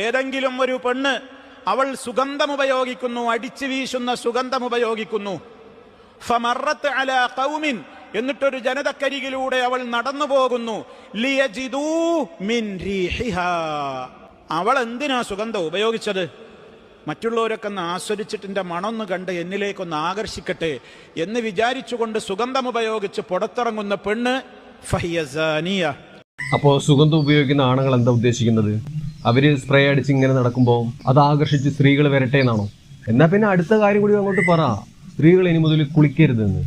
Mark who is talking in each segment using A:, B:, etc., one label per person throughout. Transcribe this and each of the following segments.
A: ഏതെങ്കിലും ഒരു പെണ്ണ് അവൾ സുഗന്ധമുപയോഗിക്കുന്നു, അടിച്ചു വീശുന്ന സുഗന്ധമുപയോഗിക്കുന്നു. ഫമറത്ത് അലാ ഖൗമിൻ, എന്നിട്ടൊരു ജനതക്കരികിലൂടെ അവൾ നടന്നു പോകുന്നു. ലിയജിദൂ മിൻ റീഹിഹാ, അവൾ എന്തിനാ സുഗന്ധം ഉപയോഗിച്ചത്? മറ്റുള്ളവരൊക്കെ ഒന്ന് ആസ്വദിച്ചിട്ട് മണമൊന്ന് കണ്ട് എന്നിലേക്കൊന്ന് ആകർഷിക്കട്ടെ എന്ന് വിചാരിച്ചുകൊണ്ട് സുഗന്ധമുപയോഗിച്ച് പുറത്തിറങ്ങുന്ന പെണ്ണ് ഫഹിയസാനിയ.
B: അപ്പോൾ സുഗന്ധം ഉപയോഗിക്കുന്ന ആണുങ്ങൾ എന്താ ഉദ്ദേശിക്കുന്നത്? അവര് സ്പ്രേ അടിച്ച് ഇങ്ങനെ നടക്കുമ്പോൾ അത് ആകർഷിച്ച് സ്ത്രീകൾ വരട്ടെ എന്നാണോ? എന്നാൽ പിന്നെ അടുത്ത കാര്യം കൂടി അങ്ങോട്ട് പറ, സ്ത്രീകൾ ഇനി മുതൽ കുളിക്കരുതെന്ന്.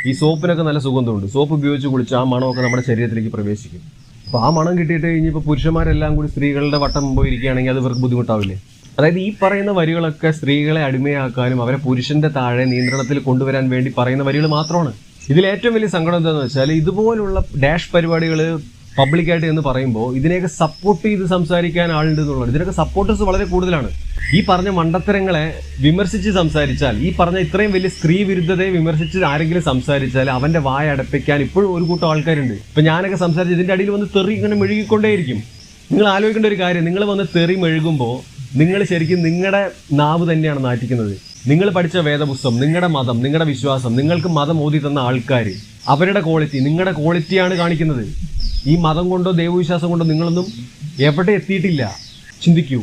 B: ഈ സോപ്പിനൊക്കെ നല്ല സുഗന്ധമുണ്ട്, സോപ്പ് ഉപയോഗിച്ച് കുളിച്ച് ആ മണമൊക്കെ നമ്മുടെ ശരീരത്തിലേക്ക് പ്രവേശിക്കും. അപ്പോൾ ആ മണം കിട്ടിയിട്ട് ഇനിയിപ്പോൾ പുരുഷന്മാരെല്ലാം കൂടി സ്ത്രീകളുടെ വട്ടം പോയിരിക്കുകയാണെങ്കിൽ അത് ഇവർക്ക് ബുദ്ധിമുട്ടാവില്ലേ? അതായത് ഈ പറയുന്ന വരികളൊക്കെ സ്ത്രീകളെ അടിമയാക്കാനും അവരെ പുരുഷന്റെ താഴെ നിയന്ത്രണത്തിൽ കൊണ്ടുവരാൻ വേണ്ടി പറയുന്ന വരികൾ മാത്രമാണ്. ഇതിൽ ഏറ്റവും വലിയ സങ്കടം എന്താണെന്ന് വെച്ചാൽ ഇതുപോലുള്ള ഡാഷ് പരിപാടികൾ പബ്ലിക്കായിട്ട് എന്ന് പറയുമ്പോൾ ഇതിനെയൊക്കെ സപ്പോർട്ട് ചെയ്ത് സംസാരിക്കാൻ ആളുണ്ട് എന്നുള്ളത്. ഇതിനൊക്കെ സപ്പോർട്ടേഴ്സ് വളരെ കൂടുതലാണ്. ഈ പറഞ്ഞ മണ്ടത്തരങ്ങളെ വിമർശിച്ച് സംസാരിച്ചാൽ, ഈ പറഞ്ഞ ഇത്രയും വലിയ സ്ത്രീ വിരുദ്ധതയെ വിമർശിച്ച് ആരെങ്കിലും സംസാരിച്ചാൽ അവന്റെ വായ അടപ്പിക്കാൻ ഇപ്പോഴും ഒരു കൂട്ടം ആൾക്കാരുണ്ട്. ഇപ്പൊ ഞാനൊക്കെ സംസാരിച്ച് ഇതിന്റെ അടിയിൽ വന്ന് തെറി ഇങ്ങനെ മെഴുകിക്കൊണ്ടേയിരിക്കും. നിങ്ങൾ ആലോചിക്കേണ്ട ഒരു കാര്യം, നിങ്ങൾ വന്ന് തെറി മെഴുകുമ്പോൾ നിങ്ങൾ ശരിക്കും നിങ്ങളുടെ നാവ് തന്നെയാണ് നാറ്റിക്കുന്നത്. നിങ്ങൾ പഠിച്ച വേദപുസ്തകം, നിങ്ങളുടെ മതം, നിങ്ങളുടെ വിശ്വാസം, നിങ്ങൾക്ക് മതം ഓതി തന്ന ആൾക്കാർ, അവരുടെ ക്വാളിറ്റി, നിങ്ങളുടെ ക്വാളിറ്റിയാണ് കാണിക്കുന്നത്. ഈ മതം കൊണ്ടോ ദൈവവിശ്വാസം കൊണ്ടോ നിങ്ങളൊന്നും എവിടെ എത്തിയിട്ടില്ല. ചിന്തിക്കൂ.